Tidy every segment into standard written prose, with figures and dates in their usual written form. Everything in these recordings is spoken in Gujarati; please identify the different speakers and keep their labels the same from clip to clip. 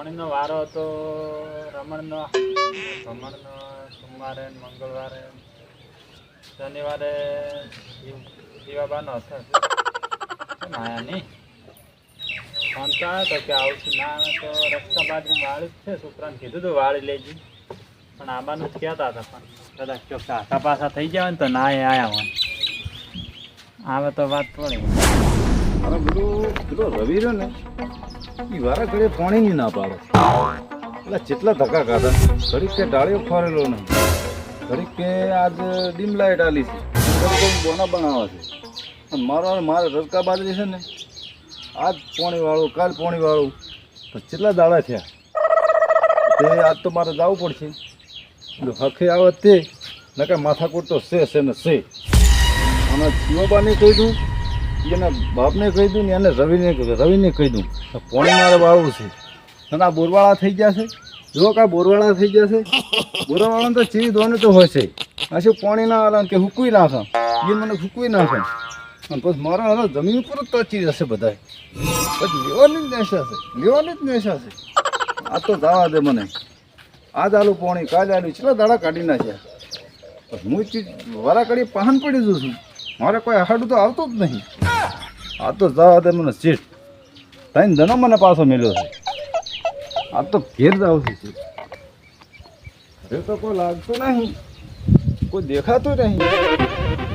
Speaker 1: પાણીનો વારો હતો રમણનો ભમણનો સોમવારે ને મંગળવારે શનિવારે દીવાબાનો હતો આયા નહીં ફોન તો આવ્યો હતો કે આવશું ના આવે તો રસ્તા બાજુ વાળી જ છે છોકરાને કીધું હતું વાળી લેજી પણ આબાનું જ કહેતા હતા પણ કદાચ ચોખ્ખા હાથા પાછા થઈ જાય ને તો ના એ આવ્યા હોય આવે તો વાત પડે
Speaker 2: મારે પેલો રવિ રહ્યો ને એ વારા ઘડીએ પાણી ની ના પાડે એટલે જેટલા ધક્કા ખાધા ઘડીક કે ડાળીઓ ફરેલો નહીં ઘડીક કે આજ ડીમ લાઇટ આલી છે ઘડીક બોના બનાવે છે અને મારે રસકા બાજરી છે ને આજ પોણી વાળું કાલ પોણી વાળું તો કેટલા દાડા થયા તે આજ તો મારે જવું પડશે જો હખે આવે તે નકે માથાકૂટ તો છે ને છે અને શિવબાને કહી દઉં એના બાપને કહી દઉં ને એને રવિને કહી દઉં પોણી મારે વાળવું છે અને આ બોરવાળા થઈ ગયા છે જો કાં બોરવાળા થઈ ગયા છે બોરવાળાને તો ચીવી દોને તો હોય છે આ શું પાણી ના આવે કે હુકવી નાખે એ મને હુકવી નાખે અને પછી મારા હવે જમીન ઉપર જ તચી જશે બધા પછી લેવાની જ નેશા છે લેવાની જ નેશા છે આ તો જવા દે મને આજ આલું પાણી કાલે આલું કેટલા દાડા કાઢી નાખ્યા હું ચીજ વારા કાઢી પહાન પડી જઉં છું મારે કોઈ હાડું તો આવતું જ નહીં આ તો જવા દે મને સીટ તાઈને ધનો મને પાછો મેળ્યો છે આ તો ઘેર જ આવશે સીટ હવે તો કોઈ લાગતું નહીં કોઈ દેખાતું નહીં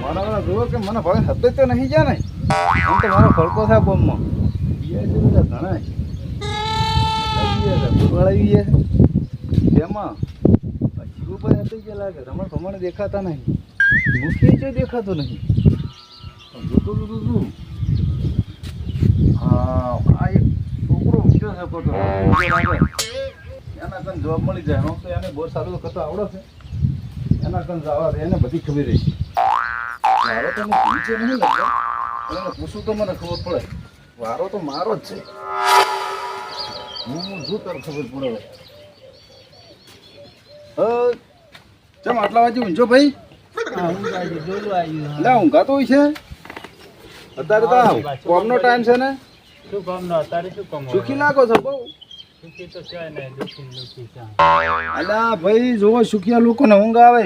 Speaker 2: મારા જુઓ કે મને ભાઈ હદ તો નહીં જાય ને આમ તો મારો ખડકો થાય બોમ્બમાં બધા ઘણા તેમાં જીવો પર હતી ગયા લાગે રમણ ભમણ દેખાતા નહીં મુખ્ય છે દેખાતો નહીં જોતું જોતું હા આ એક છોકરો ઊંચો છે પોતો એના કન જોબ મળી જાય તો એને બોર સારું કરતો આવડે છે એના કન જવા દે એને બધી ખબર રહી મારો તો નીચે નહીં લાગે એને પૂછું તો મને ખબર પડે વારો તો મારો જ છે હું શું તાર ખબર પડે ચમ આટલા વાગે ઊંચો ભાઈ લે ઊંઘાતો હોય છે અત્યારે તો કોમનો ટાઈમ છે ને
Speaker 1: શું કામનો અત્યારે શું કામ
Speaker 2: સુખી લાગો છો બહુ
Speaker 1: સુખી તો છે ને દુખી છે
Speaker 2: અલા ભાઈ જોવો સુખિયા લોકોને ઊંઘ આવે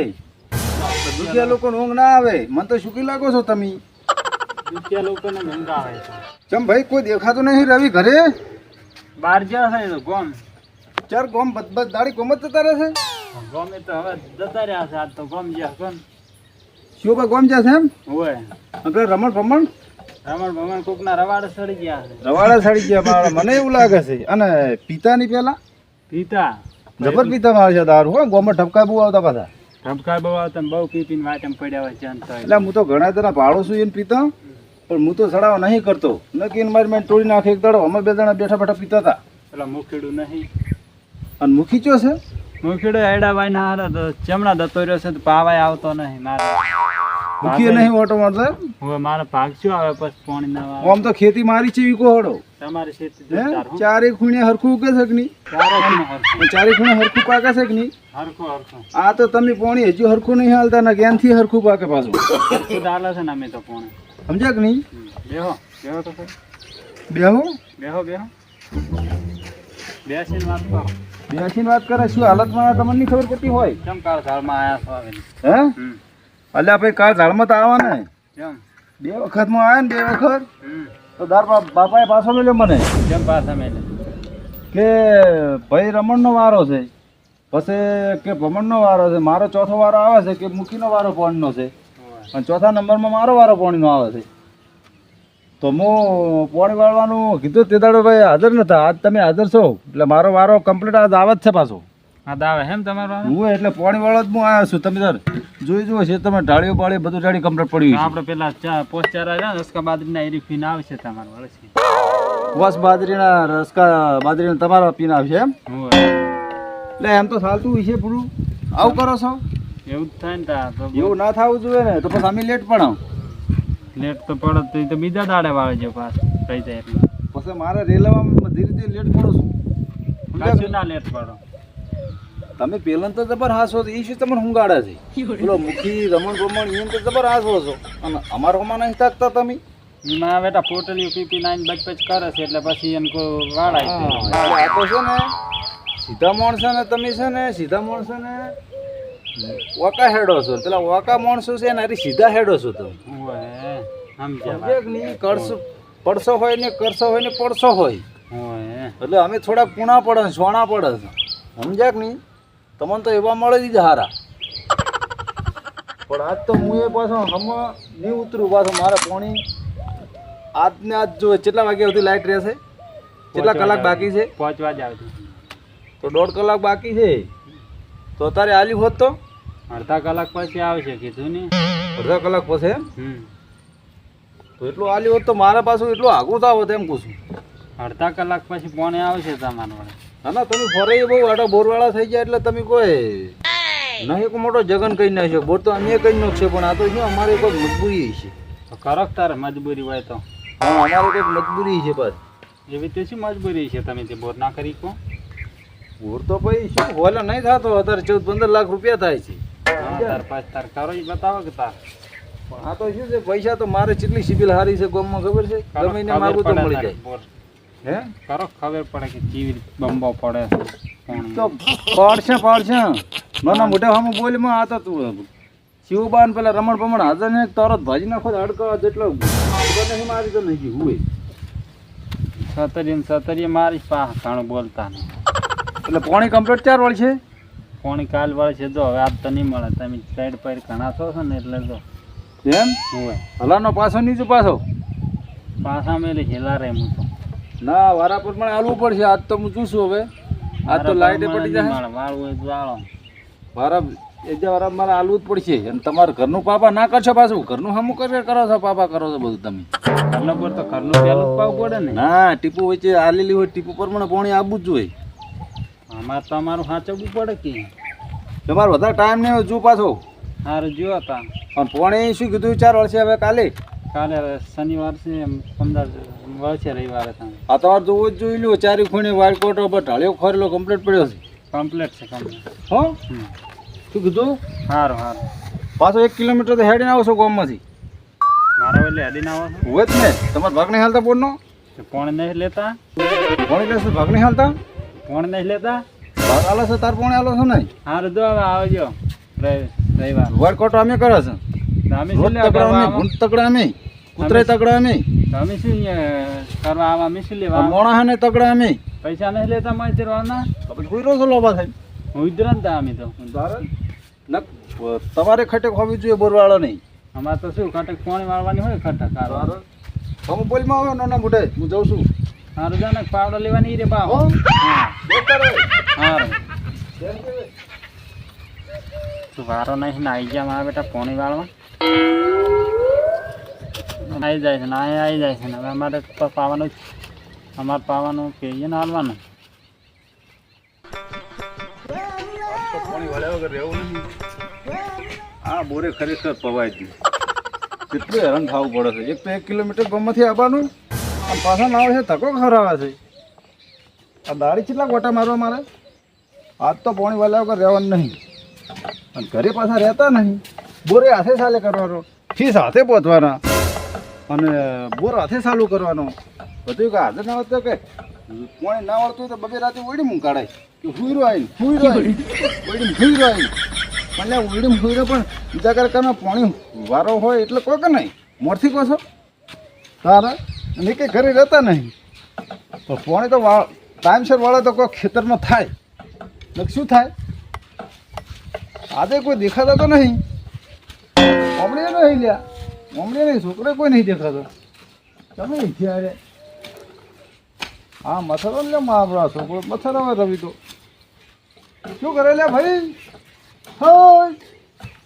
Speaker 2: દુખિયા લોકોને ઊંઘ ના આવે મને તો સુખી લાગો છો તમે
Speaker 1: દુખિયા લોકોને ઊંઘ આવે છે
Speaker 2: ચમ ભાઈ કોઈ દેખાતું નહીં રવિ ઘરે
Speaker 1: બહાર જ્યાં છે તો ગોમ
Speaker 2: ચાર ગોમ બધ દાડી ગોમ જ જતા રહે છે
Speaker 1: ગોમે તો હવે જતા રહ્યા છે આજ તો ગોમ જ્યાં કોણ
Speaker 2: શું ભાઈ ગોમ જશે એમ
Speaker 1: હોય
Speaker 2: આપણે રમણ ભમણ
Speaker 1: રમણ ભમણ કોકના રવાડે સડી ગયા છે
Speaker 2: રવાડા સડી ગયા મને એવું લાગે છે અને પિતાની પેલા
Speaker 1: પીતા
Speaker 2: જબર પિતા મારે છે દારૂ હો ગોમાં ઠપકા બહુ આવતા પાછા
Speaker 1: ધબકા બહુ આવતા ને બહુ પીપીને વાટમ પડ્યા હોય છે
Speaker 2: એટલે હું તો ઘણા જણા ભાડો છું એને પીતા પણ હું તો સડાવ નહીં કરતો નક્કી મારી મેં તોડી નાખે એક દાડો અમે બે જણા બેઠા બેઠા પીતા હતા
Speaker 1: પેલા મુખીડું નહીં
Speaker 2: અને મુખી ચો છે
Speaker 1: મુખીડો હેડા ભાઈ ના હારે તો ચમડા દતો રહ્યો છે તો પાવાય આવતો નહીં મારે
Speaker 2: મુખી નહીં ઓટો મારતો
Speaker 1: હવે મારે ભાગ શું આવે પછી પાણી ના
Speaker 2: આમ તો ખેતી મારી છે વીકો હડો
Speaker 1: તમારી ખેતી
Speaker 2: હે
Speaker 1: જોરદાર હો.
Speaker 2: ચારે ખૂણે હરખું ઉગે છે કે નહીં ચારે ખૂણે હરખું પાકે છે કે નહીં
Speaker 1: હરખું હરખું
Speaker 2: આ તો તમે પાણી હજુ હરખું નહીં હાલતા ને જ્ઞાનથી હરખું પાકે પાછું
Speaker 1: હરખું ડાલે છે ને અમે તો પાણી
Speaker 2: સમજ્યા કે નહીં
Speaker 1: બેહો બેહો તો ખરી.
Speaker 2: બેહો
Speaker 1: બેહો બેહો બેસીને વાત કરો
Speaker 2: બેસીને વાત કરે શું હાલતમાં તમને નહીં ખબર પડતી હોય
Speaker 1: કેમ કાળ ઝાડમાં આયા છો આવીને
Speaker 2: હે અલ્યા ભાઈ કાલ ઝાડમાં તો આવવા ને
Speaker 1: કેમ
Speaker 2: 2 વખતમાં આવ્યા ને 2 વખત
Speaker 1: હમ
Speaker 2: તો બાપાએ પાછો મેલ્યો મને
Speaker 1: કેમ પાછા મેલે
Speaker 2: કે ભાઈ રમણનો વારો છે પછી કે ભમણનો વારો છે મારો ચોથો વારો આવે છે કે મુખીનો વારો પાણીનો છે અને ચોથા નંબરમાં મારો વારો પાણીનો આવે છે તો હું પાણી વાળવાનું કીધું તે દાડો ભાઈ હાજર નતા આજ તમે હાજર છો એટલે મારો વારો કમ્પ્લીટ આજ આવે જ છે પાછો
Speaker 1: હા દાવે હેમ તમારો
Speaker 2: હું એટલે પાણી વાળો જ હું આવ્યો છું તમે સર જોઈ જુઓ છે તમે ઢાળીઓ બાળી બધું ઢાળી કમ્પ્લીટ પડ્યું
Speaker 1: આપણે પેલા પોસ્ટ ચાર આવ્યા ને રસકા બાદરીના એરી ફીન આવશે તમારે વળશે
Speaker 2: બસ બાજરીના રસકા બાજરીના તમારા પીન આવશે એમ
Speaker 1: હોય
Speaker 2: એટલે એમ તો ચાલતું હોય છે પૂરું આવું કરો છો
Speaker 1: એવું જ થાય ને તા તો
Speaker 2: એવું ના થવું જોઈએ ને તો પછી અમે લેટ પણ
Speaker 1: લેટ તો પડે તો ઈ તો બીજા દાડે વાળે છે પાસ થઈ જાય એટલે
Speaker 2: પછી મારે રેલવામાં ધીરે ધીરે લેટ પડો છું
Speaker 1: કશું ના લેટ પડો
Speaker 2: તમે પેલા તો જબર હાસો એ શું તમને હુંગાડે છે પેલો મુખી રમણ ભમણ એમ તો જબર હાસો છો અને અમારોમાં નહીં થાકતા તમે
Speaker 1: એમાં બેટા પોટલીઓ પીપી નાઈને બચપચ કરે છે એટલે પછી એને કોઈ વાળાય
Speaker 2: આ તો છે ને સીધા માણસો ને તમે છે ને સીધા માણસો ને ઓકા હેડો છો, પેલા ઓકા માણસો છે ને અરે સીધા હેડો છો તમે.
Speaker 1: ઓય સમજ્યા
Speaker 2: સમજ્યા કે નહીં? કરશો પડશો હોય ને કરશો હોય ને પડશો હોય,
Speaker 1: ઓય
Speaker 2: એટલે અમે થોડા કૂણા પડે ને સોણા પડે છે, સમજ્યા કે નહીં? તમને તો એવા મળે જ હારા, પણ આજ તો હું એ પાછો હમ નહીં ઉતરું પાછો. મારે પોણી આજને આજ જો કેટલા વાગ્યા સુધી લાઇટ રહેશે? કેટલા કલાક બાકી છે?
Speaker 1: પહોંચવા જ આવતું
Speaker 2: તો 1.5 કલાક બાકી છે. તો અત્યારે આલ્યું હોત તો
Speaker 1: અડધા કલાક પછી આવશે કીધું ને.
Speaker 2: અડધા કલાક પછી એમ?
Speaker 1: હમ
Speaker 2: તો એટલું આલ્યું હોત તો મારા પાછું એટલું આગું થાવ એમ કહું છું.
Speaker 1: અડધા કલાક પછી પોણે આવશે તમારા વડે.
Speaker 2: હા ના, તમે ફરે બહુ આડા બોરવાળા થઈ ગયા એટલે તમે કોઈ નહીં એક મોટો જગન કહી નાખ્યો. બોર તો અમે કહી નાખશે, પણ આ તો શું અમારે કોઈ મજબૂરી છે.
Speaker 1: તો કરો કે તારે મજબૂરી હોય તો.
Speaker 2: હા, અમારે કંઈક મજબૂરી છે બસ.
Speaker 1: એવી તે શું મજબૂરી છે તમે તે બોર ના કરી કો?
Speaker 2: બોર તો ભાઈ શું હોલા નહીં થતો, અત્યારે 14-15 લાખ રૂપિયા થાય છે.
Speaker 1: તાર પાસ તાર કરો એ બતાવો કે તાર.
Speaker 2: પણ આ તો શું છે, પૈસા તો મારે કેટલી સિબિલ હારી છે ગામમાં ખબર છે? ગમે એને માગું તો મળી જાય.
Speaker 1: બોર
Speaker 2: હે
Speaker 1: કરો ખબર પડે કે કેવી રીતે બંબો પડે પાણી.
Speaker 2: તો પડશે નાના મોટા સામે બોલીમાં આ તો તું શિવબાન પેલા રમણ પમણ હાજર ને તરત ભાજી નાખો હડકા જેટલો મારી તો નહીં હોય.
Speaker 1: સતરીએ મારી પા ઘણું બોલતા નહીં.
Speaker 2: એટલે પોણી કમ્પ્લીટ 4 વળ છે.
Speaker 1: પાણી કાલ વળે છે જો હવે આજ તો નહીં મળે. તમે સાઈડ પર ઘણા છો ને એટલે જો
Speaker 2: એમ
Speaker 1: હોય
Speaker 2: હલાનો પાછો નીચે પાછો
Speaker 1: પાછા મેલે હેલા રે હું તો.
Speaker 2: ના વારા પર પણ હાલવું પડશે. આજ તો હું જોશું હવે. આજ તો લાઈટ પડી જાય.
Speaker 1: વાળું હોય જાળો
Speaker 2: વારા એજા વારા મારે હાલવું જ પડશે. અને તમારે ઘરનું પાપા ના કરશો, પાછું ઘરનું હમું કરે કરો છો, પાપા કરો છો બધું તમે.
Speaker 1: ઘરનો પર તો ઘરનું પહેલું જ પાવું પડે ને.
Speaker 2: ના ટીપુ વચ્ચે હાલેલી હોય, ટીપુ પ્રમાણે પાણી આપવું જ જોઈએ.
Speaker 1: અમારે તો અમારું સાચવવું પડે કે
Speaker 2: તમારે વધારે ટાઈમ નહીં હોય જો પાછો.
Speaker 1: સારું જો હતા.
Speaker 2: અને પાણી શું કીધું 4 વર્ષે હવે કાલે?
Speaker 1: કાલે શનિવાર છે 15 વર્ષે રવિવારે તમે.
Speaker 2: આ તમારે જોવું જ જોઈ લો. 4 ખૂણે વાળકોટ પર ઢાળ્યો ખરેલો કમ્પ્લીટ પડ્યો છે.
Speaker 1: કમ્પ્લીટ છે કમ્પ્લીટ.
Speaker 2: હો શું કીધું?
Speaker 1: સારું સારું.
Speaker 2: પાછો 1 કિલોમીટર તો હેડીને આવશો ગામમાંથી?
Speaker 1: મારા એટલે અડીને આવો છો
Speaker 2: હોય જ ને. તમારે ભાગ નહીં હાલતા બોરનો?
Speaker 1: પોણે નહીં લેતા.
Speaker 2: પાણી લેશે ભાગ નહીં હાલતા?
Speaker 1: પોણે નહીં લેતા.
Speaker 2: ભાગ હાલો છે તાર પાણી હાલો છે નહીં?
Speaker 1: સારું જો હવે આવજો રવિવાર.
Speaker 2: વાળકોટ અમે કરે છે.
Speaker 1: અમે
Speaker 2: રોજ
Speaker 1: શું લેવા
Speaker 2: તકડા અમે,
Speaker 1: કરવા
Speaker 2: ભૂંડ તકડા અમે, કૂતરાય તકડા અમે,
Speaker 1: અમે શું અહીંયા કરવા આવા અમે શું લેવા?
Speaker 2: મોણાને તકડા અમે.
Speaker 1: પૈસા નહીં લેતા મારી તેરવાના.
Speaker 2: આપણે કોઈ રોજ લોભા થાય.
Speaker 1: હું ઇધરન તા અમે તો.
Speaker 2: તમારે ખટક હોવી જોઈએ બોરવાળા નહીં.
Speaker 1: અમારે તો શું ખટક પાણી વાળવાની હોય ખટક. સારું
Speaker 2: તમે બોલમાં આવ્યો નાના મોઢે હું જાઉં છું.
Speaker 1: સારું જાને પાવડો લેવાની રે બા.
Speaker 2: હો?
Speaker 1: હા
Speaker 2: સારું.
Speaker 1: સારું. તું વારો નહીં ને આવી જા મારા બેટા પાણી વાળવા. આવી જાય છે ને આવી જાય છે ને હવે અમારે તો પાવાનું અમારે પાવાનું કે એને હાલવાનું.
Speaker 2: પાણી વાળ્યા વગર રહેવું નહીં. આ બોરે ખરેખર પવાય ગયું. કેટલું હેરાન થવું પડે છે. એક તો 1 કિલોમીટર ગામમાંથી આવવાનું અને પાછા ના આવે છે ધક્કો ખરાવે છે. આ દાડી કેટલા ગોટા મારવા મારે? આજ તો પાણી વાળ્યા વગર રહેવાનું નહીં. અને ઘરે પાછા રહેતા નહીં. બોરે હાથે ચાલે કરવાનો, ફીસ હાથે પહોંચવાના અને બોર હાથે ચાલુ કરવાનો. બધું કે હાથે ના આવતું કે પાણી ના આવડતું હોય તો બબે રાતે ઓઈડી મૂં કાઢાય કે હુઈરો આવીને ઓઈડી હુઈરો આવીને પણ ઓઈડી હુઈરો પણ બીજા કરકામાં પાણી વારો હોય એટલે કોઈ કે નહીં મોરથી કહો છો તારા અને કંઈ ઘરે રહેતા નહીં. પણ પાણી તો ટાઈમસર વાળે તો કોઈ ખેતરમાં થાય ને શું થાય? આજે કોઈ દેખાતો તો નહીં. ઓમડીએ નહીં લ્યા, ઓમડીએ નહીં, છોકરે કોઈ નહીં દેખાતો. તમે ત્યારે હા મથરો લે મારા છોકરો મથરો હોય રવિ તો શું કરે લે ભાઈ? હોય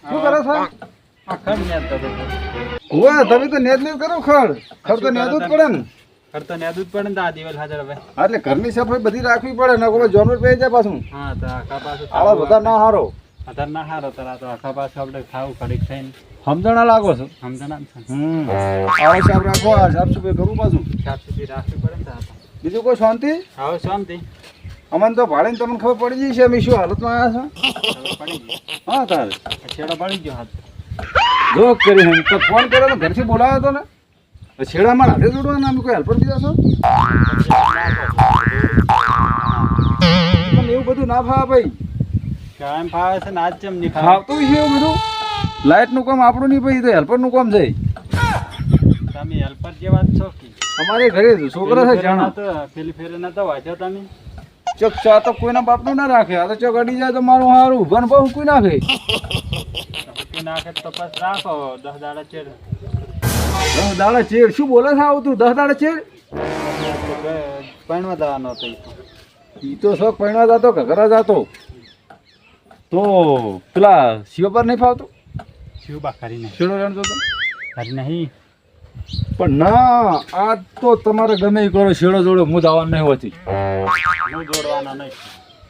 Speaker 2: શું કરે છે?
Speaker 1: આ ખડ નેદ તો
Speaker 2: હોય તમે તો નેદ નેદ કરો. ખડ તો નેદવું જ પડે ને.
Speaker 1: ખડ તો નેદવું જ પડે ને. આ દિવેલ હાજર હવે.
Speaker 2: હા એટલે ઘરની સફાઈ બધી રાખવી પડે ને કોઈ જાનવર પે જાય પાછું.
Speaker 1: હા તો આખા પાછું
Speaker 2: આવા બધા ના હારો
Speaker 1: આધાર ના હારો તારા તો આખા પાછું આપણે ખાવું ખડીક થઈને
Speaker 2: સમજણા લાગો છો.
Speaker 1: સમજણ આમ છે.
Speaker 2: આવો સાફ રાખો, આ સાફ સફાઈ કરવું પાછું.
Speaker 1: સાફ સુથરી રાખવી પડે ને તારા.
Speaker 2: બીજું કોઈ શાંતિ?
Speaker 1: હવે શાંતિ.
Speaker 2: અમને તો ભાડે તમને ખબર પડી જઈ છે અમે શું હાલતમાં આવ્યા
Speaker 1: ખબર પડી ગઈ.
Speaker 2: છો. હા તારે
Speaker 1: છેડો પડી ગયો હાથ.
Speaker 2: જો કરી હમ તો ફોન કર્યો તો ઘરથી બોલાવ્યો હતો ને. છેડામાં હાથે જોડવાના અમે કોઈ હેલ્પર દીધા છો? પણ એવું બધું બધું ના ફાવે ભાઈ.
Speaker 1: કાયમ ફાવે છે ને આજ કેમ નહીં ફાવે?
Speaker 2: ફાવતું છે એવું બધું. લાઇટનું કામ આપણું નહીં ભાઈ, તો હેલ્પરનું કામ છે.
Speaker 1: તમે હેલ્પર જેવા જ છો કે
Speaker 2: અમારે ઘરે છોકરા છે જાણો.
Speaker 1: પેલી ફેરે નતો વાંચ્યો તમે?
Speaker 2: ચોક ચા તો કોઈના બાપનું ના રાખે. આ તો ચોક અડી જાય તો મારું હારું ઊભા ને બહુ કોઈ નાખે.
Speaker 1: નાખે તો પછી રાખો 10 દાડા ચેડ.
Speaker 2: 10 દાડા ચેડ શું બોલે છે આવું તું? 10 દાડા ચેડ
Speaker 1: પૈણવા જવાનો હતો
Speaker 2: ઈ તો શોખ પૈણવા જતો કે ઘરે જતો તો પેલા શિવબર નહીં ફાવતું?
Speaker 1: શિવબા ખરી નહીં.
Speaker 2: શેડો જાણતો તો
Speaker 1: ખરી નહીં
Speaker 2: પણ ના, આ તો તમારે ગમે એ કરો. શેડો જોડો હું જવાનું નહીં હોતી.
Speaker 1: હું દોડવાનો નહીં.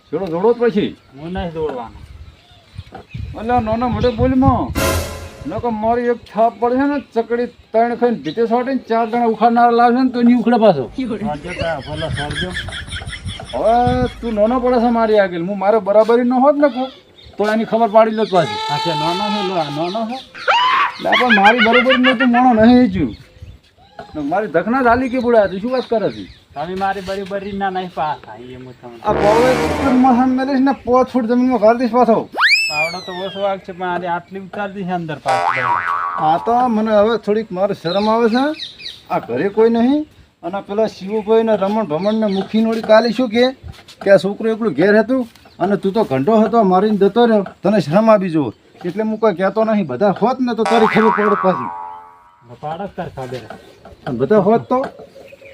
Speaker 2: શેડો જોડો જ પછી
Speaker 1: હું નહીં દોડવાનો.
Speaker 2: એટલે નાના મોટે બોલીમાં નકો મારી એક છાપ પડશે ને ચકડી 3 ખાઈને ભીતે સોટીને 4 જણા ઉખાડનારા લાવશે ને તો નહીં ઉખડે પાછો.
Speaker 1: વાંચો ત્યાં ભલે સરજો.
Speaker 2: હવે તું નાનો પડે છે મારી આગળ. હું મારે બરાબરી ન હોત ને કોક તો એની ખબર પાડી લો પાછી.
Speaker 1: હા છે નાનો છે નાનો છે.
Speaker 2: ના પણ મારી બરોબરી નું તું મોણો નહીં હેચ્યું. મારી ધકના ચાલી કે બોલ્યા તું શું વાત કરે છે?
Speaker 1: તમે મારી બરી ના નહીં પા થાય એમ તમને.
Speaker 2: આ પાવડે મહાન મેલીશ ને 5 ફૂટ જમીનમાં ઘર દઈશ પાછો.
Speaker 1: પાવડો તો ઓછો વાગ છે પણ આને આટલી ઉતારી દીધી અંદર પાછળ.
Speaker 2: આ તો મને હવે થોડીક મારે શરમ આવે છે. આ ઘરે કોઈ નહીં અને પેલા શિવભાઈ ને રમણ ભમણ ને મુખી નોડી કાલે શું કે આ છોકરું એકલું ઘેર હતું અને તું તો ઘંટો હતો મારીને જતો રહ્યો. તને શરમ આવી જવો એટલે હું કોઈ કહેતો નહીં. બધા હોત ને તો તારી ખબર પડે પાછી.
Speaker 1: પાડો તાર ખબર.
Speaker 2: અને બધા હોત તો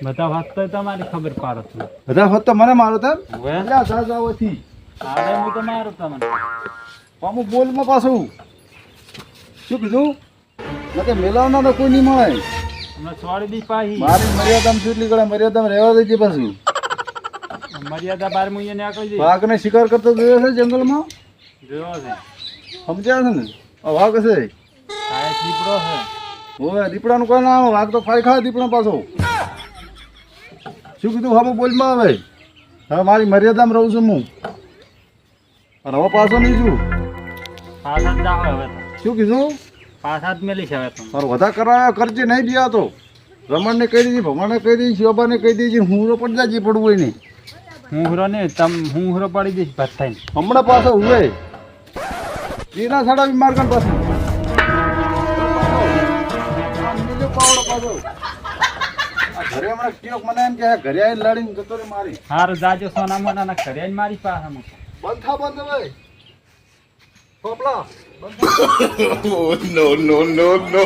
Speaker 1: બધા વાત તો તમારી ખબર પાડો છો.
Speaker 2: બધા હોત તો મને મારો તાર
Speaker 1: હવે
Speaker 2: જાવાથી
Speaker 1: હવે હું તો મારું તમને.
Speaker 2: પામું બોલમાં પાછું શું કીધું? નકે મેલાવના તો કોઈ નહીં મળે.
Speaker 1: હમણાં છોડી દી પાહી.
Speaker 2: મારી મર્યાદામાં શું એટલી ગળે મર્યાદામાં રહેવા દેજે પાછું.
Speaker 1: મર્યાદા બાર મુઈએ નીકળી જઈ.
Speaker 2: વાઘને શિકાર કરતો જોયો છે જંગલમાં?
Speaker 1: જોયો છે.
Speaker 2: સમજ્યા છે ને? આ વાઘ હશે.
Speaker 1: આ દીપડો છે.
Speaker 2: ઓય દીપડાનું કોઈ ના આવે. વાઘ તો ફાઈ ખાય દીપડા પાછો. શું કીધું? હવે બોલમાં આવે. હવે મારી મર્યાદામાં રહું છું હું. અને હવે પાછો નહીં છું.
Speaker 1: પાછા જ જાવ હવે તો.
Speaker 2: શું કીધું?
Speaker 1: પાછા જ મેલી છે હવે તો.
Speaker 2: મારું વધારે કરાવ્યા કરજે નહીં બિયા તો. રમણને કહી દીધી, ભમણને કહી દીધી, શિવબાને કહી દીધી. હું તો પડી જાય પડવું હોય નહીં.
Speaker 1: હું હુરો ને હું હુરો પડી જઈશ ભાત થઈને.
Speaker 2: હમણાં પાછો હુએ એના સાડા બીમાર કર પાછું. ઘરે હમણાં કેક મને એમ કે ઘરે આવીને લડીને જતો રે મારી.
Speaker 1: હાર જાજો સોના મોના ઘરે આવીને મારી પાસે મૂકો.
Speaker 2: બંધ થા બંધ ભાઈ પોપલા
Speaker 3: no, no, no, no.